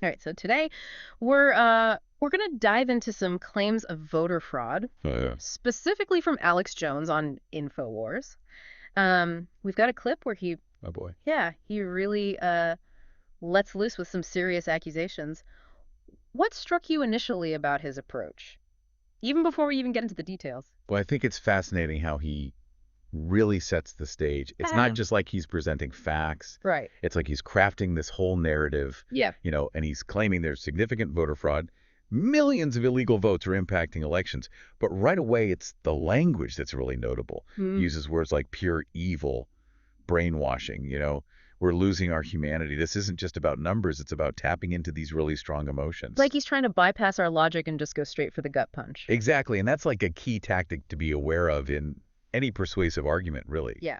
All right, so today we're going to dive into some claims of voter fraud, Oh, yeah. specifically from Alex Jones on InfoWars. We've got a clip where Oh, boy. he really lets loose with some serious accusations. What struck you initially about his approach, even before we even get into the details? Well, I think it's fascinating how he really sets the stage. It's not just like he's presenting facts. Right. It's like he's crafting this whole narrative, Yeah. and he's claiming there's significant voter fraud. Millions of illegal votes are impacting elections. But right away, it's the language that's really notable. He Hmm. uses words like pure evil, brainwashing, we're losing our humanity. This isn't just about numbers. It's about tapping into these really strong emotions. Like he's trying to bypass our logic and just go straight for the gut punch. Exactly. And that's like a key tactic to be aware of in any persuasive argument, really. Yeah.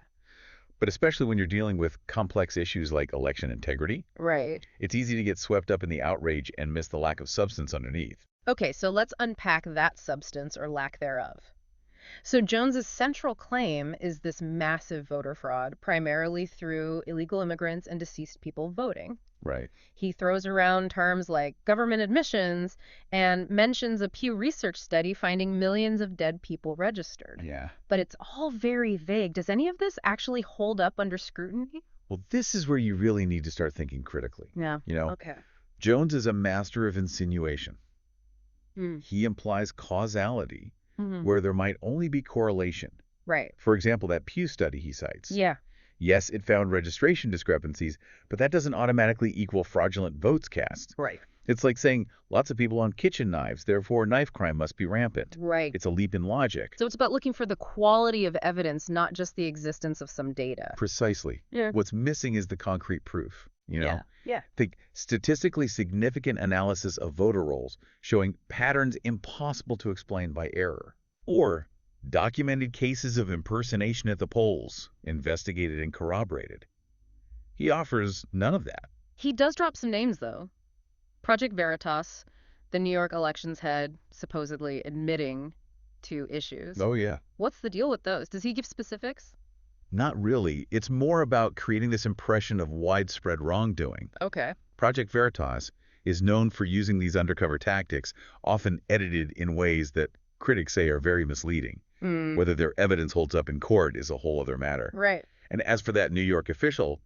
But especially when you're dealing with complex issues like election integrity, Right. it's easy to get swept up in the outrage and miss the lack of substance underneath. Okay, so let's unpack that substance or lack thereof. So Jones's central claim is this massive voter fraud, primarily through illegal immigrants and deceased people voting. Right. He throws around terms like government admissions and mentions a Pew Research study finding millions of dead people registered. Yeah. But it's all very vague. Does any of this actually hold up under scrutiny? Well, this is where you really need to start thinking critically. Yeah. You know, Okay. Jones is a master of insinuation. Mm. He implies causality Hmm. where there might only be correlation. Right. For example, that Pew study he cites. Yeah. Yes, it found registration discrepancies, but that doesn't automatically equal fraudulent votes cast. Right. It's like saying lots of people own kitchen knives, therefore knife crime must be rampant. Right. It's a leap in logic. So it's about looking for the quality of evidence, not just the existence of some data. Precisely. Yeah. What's missing is the concrete proof, Yeah. Yeah. The statistically significant analysis of voter rolls showing patterns impossible to explain by error. Or documented cases of impersonation at the polls, investigated and corroborated. He offers none of that. He does drop some names, though. Project Veritas, the New York elections head, supposedly admitting to issues. Oh, yeah. What's the deal with those? Does he give specifics? Not really. It's more about creating this impression of widespread wrongdoing. Okay. Project Veritas is known for using these undercover tactics, often edited in ways that critics say are very misleading. Mm. Whether their evidence holds up in court is a whole other matter. Right. And as for that New York official,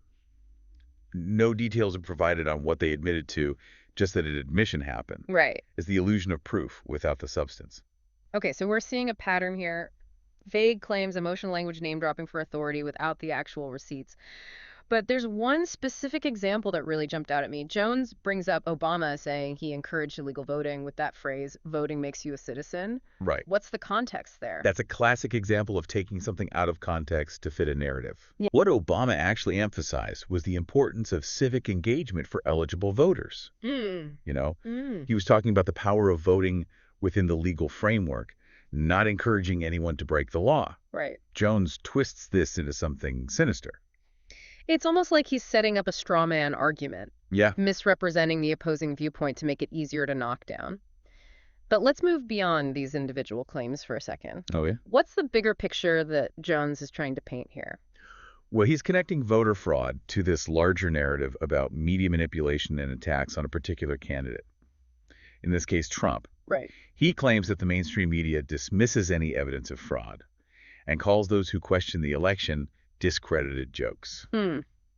no details are provided on what they admitted to, just that an admission happened. Right. It's the illusion of proof without the substance. Okay, so we're seeing a pattern here. Vague claims, emotional language, name dropping for authority without the actual receipts. But there's one specific example that really jumped out at me. Jones brings up Obama saying he encouraged illegal voting with that phrase, voting makes you a citizen. Right. What's the context there? That's a classic example of taking something out of context to fit a narrative. Yeah. What Obama actually emphasized was the importance of civic engagement for eligible voters. Mm. He was talking about the power of voting within the legal framework, not encouraging anyone to break the law. Right. Jones twists this into something sinister. It's almost like he's setting up a straw man argument, Yeah. misrepresenting the opposing viewpoint to make it easier to knock down. But let's move beyond these individual claims for a second. Oh, yeah? What's the bigger picture that Jones is trying to paint here? Well, he's connecting voter fraud to this larger narrative about media manipulation and attacks on a particular candidate. In this case, Trump. Right. He claims that the mainstream media dismisses any evidence of fraud and calls those who question the election discredited jokes,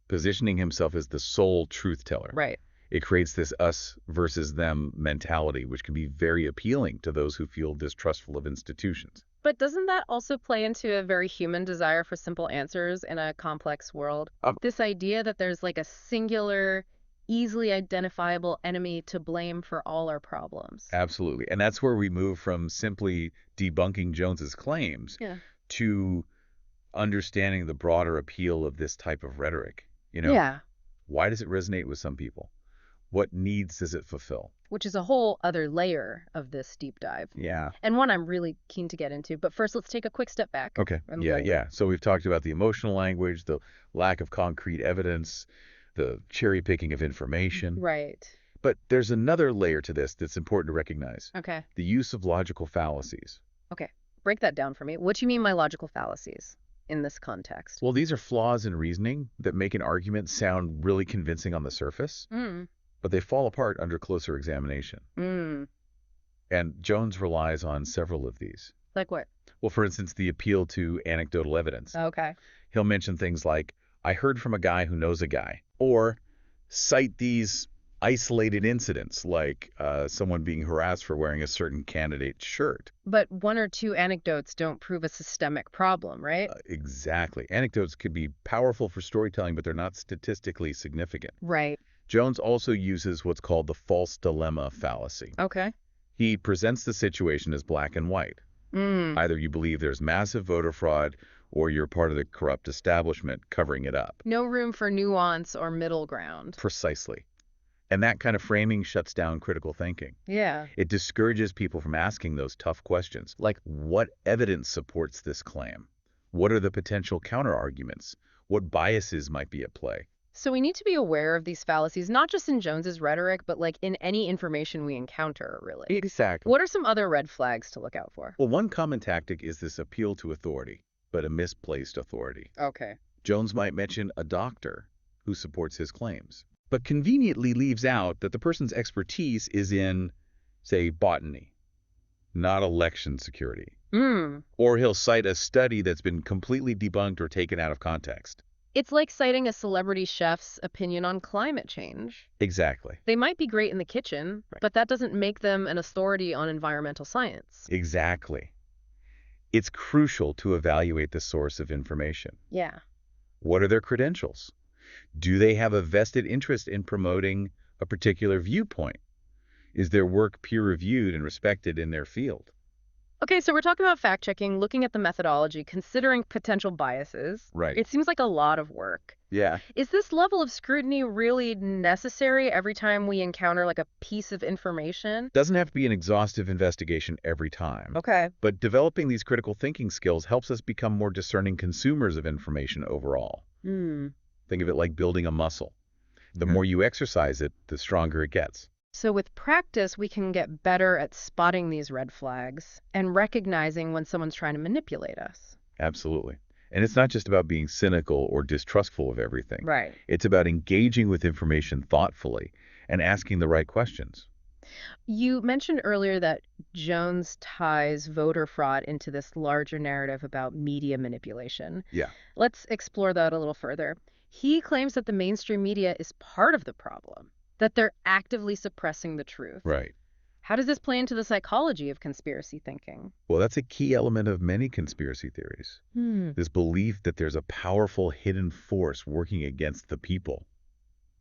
positioning himself as the sole truth teller. Right. It creates this us versus them mentality, which can be very appealing to those who feel distrustful of institutions. But doesn't that also play into a very human desire for simple answers in a complex world? This idea that there's like a singular, easily identifiable enemy to blame for all our problems. Absolutely. And that's where we move from simply debunking Jones's claims Yeah. to understanding the broader appeal of this type of rhetoric. Yeah. Why does it resonate with some people? What needs does it fulfill? Which is a whole other layer of this deep dive. Yeah. And one I'm really keen to get into. But first, let's take a quick step back. Okay. Yeah. So we've talked about the emotional language, the lack of concrete evidence, the cherry picking of information. Right. But there's another layer to this that's important to recognize. Okay. The use of logical fallacies. Okay. Break that down for me. What do you mean by logical fallacies in this context? Well, these are flaws in reasoning that make an argument sound really convincing on the surface, but they fall apart under closer examination. Mm. And Jones relies on several of these. Like what? Well, for instance, the appeal to anecdotal evidence. Okay. He'll mention things like, I heard from a guy who knows a guy, or cite these isolated incidents like someone being harassed for wearing a certain candidate's shirt. But one or two anecdotes don't prove a systemic problem, right? Exactly. Anecdotes could be powerful for storytelling, but they're not statistically significant. Right. Jones also uses what's called the false dilemma fallacy. Okay. He presents the situation as black and white. Mm. Either you believe there's massive voter fraud or you're part of the corrupt establishment covering it up. No room for nuance or middle ground. Precisely. And that kind of framing shuts down critical thinking. Yeah. It discourages people from asking those tough questions, like what evidence supports this claim? What are the potential counterarguments? What biases might be at play? So we need to be aware of these fallacies, not just in Jones's rhetoric, but like in any information we encounter, really. Exactly. What are some other red flags to look out for? Well, one common tactic is this appeal to authority, but a misplaced authority. Okay. Jones might mention a doctor who supports his claims, but conveniently leaves out that the person's expertise is in, say, botany, not election security. Mm. Or he'll cite a study that's been completely debunked or taken out of context. It's like citing a celebrity chef's opinion on climate change. Exactly. They might be great in the kitchen, Right. but that doesn't make them an authority on environmental science. Exactly. It's crucial to evaluate the source of information. Yeah. What are their credentials? Do they have a vested interest in promoting a particular viewpoint? Is their work peer-reviewed and respected in their field? Okay, so we're talking about fact-checking, looking at the methodology, considering potential biases. Right. It seems like a lot of work. Yeah. Is this level of scrutiny really necessary every time we encounter like a piece of information? Doesn't have to be an exhaustive investigation every time. Okay. But developing these critical thinking skills helps us become more discerning consumers of information overall. Hmm. Think of it like building a muscle. The more you exercise it, the stronger it gets. So with practice, we can get better at spotting these red flags and recognizing when someone's trying to manipulate us. Absolutely. And it's not just about being cynical or distrustful of everything. Right. It's about engaging with information thoughtfully and asking the right questions. You mentioned earlier that Jones ties voter fraud into this larger narrative about media manipulation. Yeah. Let's explore that a little further. He claims that the mainstream media is part of the problem, that they're actively suppressing the truth. Right. How does this play into the psychology of conspiracy thinking? Well, that's a key element of many conspiracy theories. This belief that there's a powerful hidden force working against the people.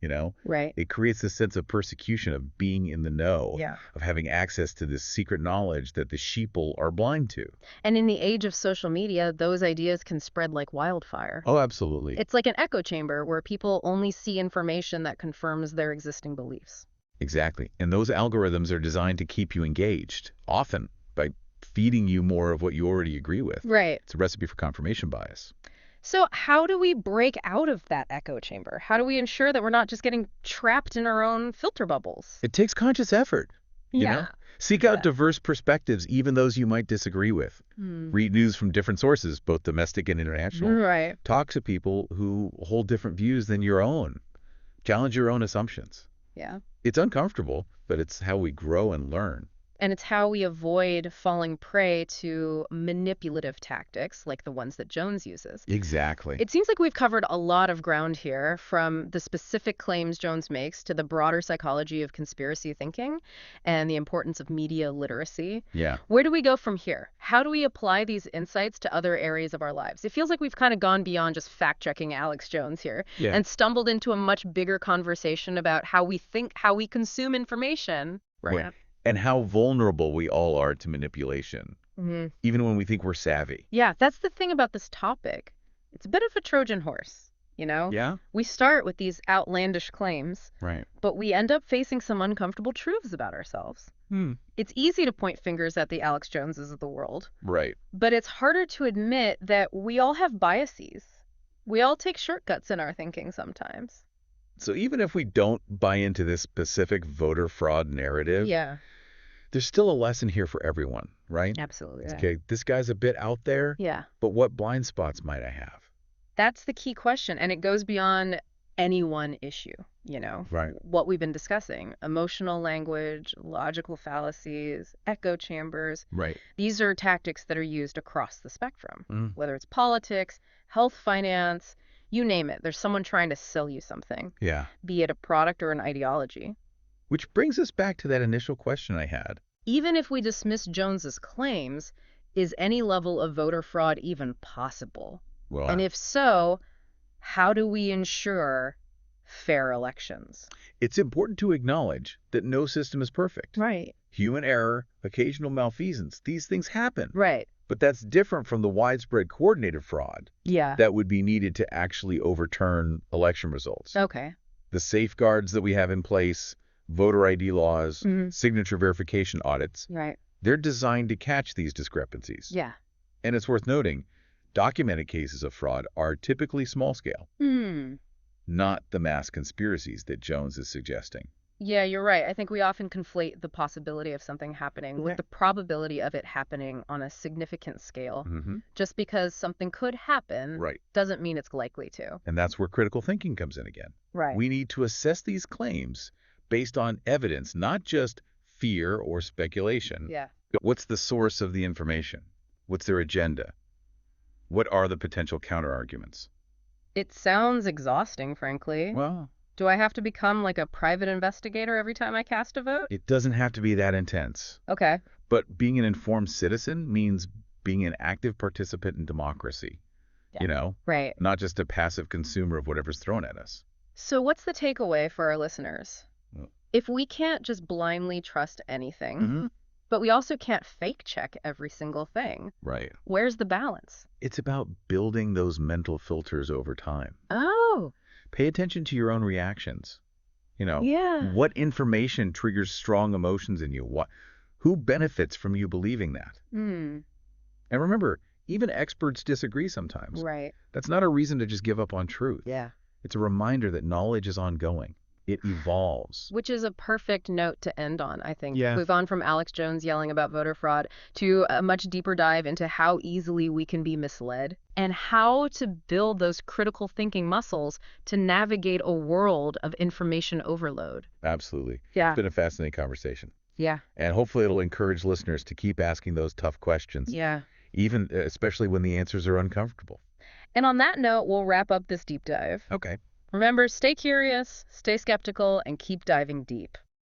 You know, Right. it creates this sense of persecution, of being in the know, Yeah. of having access to this secret knowledge that the sheeple are blind to. And in the age of social media, those ideas can spread like wildfire. Oh, absolutely. It's like an echo chamber where people only see information that confirms their existing beliefs. Exactly. And those algorithms are designed to keep you engaged, often by feeding you more of what you already agree with. Right. It's a recipe for confirmation bias. So how do we break out of that echo chamber? How do we ensure that we're not just getting trapped in our own filter bubbles? It takes conscious effort. You know? Seek out Yeah. diverse perspectives, even those you might disagree with. Read news from different sources, both domestic and international. Right. Talk to people who hold different views than your own. Challenge your own assumptions. Yeah. It's uncomfortable, but it's how we grow and learn. And it's how we avoid falling prey to manipulative tactics like the ones that Jones uses. Exactly. It seems like we've covered a lot of ground here, from the specific claims Jones makes to the broader psychology of conspiracy thinking and the importance of media literacy. Yeah. Where do we go from here? How do we apply these insights to other areas of our lives? It feels like we've kind of gone beyond just fact-checking Alex Jones here Yeah. and stumbled into a much bigger conversation about how we think, how we consume information. Right. And how vulnerable we all are to manipulation, Mm-hmm. even when we think we're savvy. Yeah, that's the thing about this topic. It's a bit of a Trojan horse, you know? Yeah? We start with these outlandish claims, Right. but we end up facing some uncomfortable truths about ourselves. It's easy to point fingers at the Alex Joneses of the world, Right. but it's harder to admit that we all have biases. We all take shortcuts in our thinking sometimes. So even if we don't buy into this specific voter fraud narrative, Yeah, there's still a lesson here for everyone, right? absolutely. Okay, this guy's a bit out there, Yeah, but what blind spots might I have? that's the key question, and it goes beyond any one issue, Right. what we've been discussing, emotional language, logical fallacies, echo chambers. Right. These are tactics that are used across the spectrum, Mm. whether it's politics, health, finance, you name it. There's someone trying to sell you something, Yeah. be it a product or an ideology. Which brings us back to that initial question I had. Even if we dismiss Jones's claims, is any level of voter fraud even possible? Well, And if so, how do we ensure fair elections? it's important to acknowledge that no system is perfect. Right. Human error, occasional malfeasance, these things happen. Right. But that's different from the widespread coordinated fraud Yeah. that would be needed to actually overturn election results. Okay. The safeguards that we have in place, voter ID laws, Mhm. signature verification audits, Right. they're designed to catch these discrepancies. Yeah. And it's worth noting, documented cases of fraud are typically small scale, not the mass conspiracies that Jones is suggesting. Yeah, you're right. I think we often conflate the possibility of something happening with Correct. the probability of it happening on a significant scale. Mm-hmm. Just because something could happen Right. doesn't mean it's likely to. And that's where critical thinking comes in again. Right. We need to assess these claims based on evidence, not just fear or speculation. Yeah. What's the source of the information? What's their agenda? What are the potential counterarguments? It sounds exhausting, frankly. Well, Do I have to become like a private investigator every time I cast a vote? it doesn't have to be that intense. Okay. But being an informed citizen means being an active participant in democracy. Yeah. Right. Not just a passive consumer of whatever's thrown at us. So what's the takeaway for our listeners? Well- If we can't just blindly trust anything, Mm-hmm. but we also can't fake check every single thing, Right. where's the balance? It's about building those mental filters over time. Oh, Pay attention to your own reactions. yeah. What information triggers strong emotions in you? Who benefits from you believing that? Hmm. And remember, even experts disagree sometimes. Right. That's not a reason to just give up on truth. Yeah. It's a reminder that knowledge is ongoing. It evolves. Which is a perfect note to end on, I think. Yeah. We've gone from Alex Jones yelling about voter fraud to a much deeper dive into how easily we can be misled and how to build those critical thinking muscles to navigate a world of information overload. Absolutely. Yeah. It's been a fascinating conversation. Yeah. And hopefully it'll encourage listeners to keep asking those tough questions, Yeah. even especially when the answers are uncomfortable. And on that note, we'll wrap up this deep dive. Okay. Remember, stay curious, stay skeptical, and keep diving deep.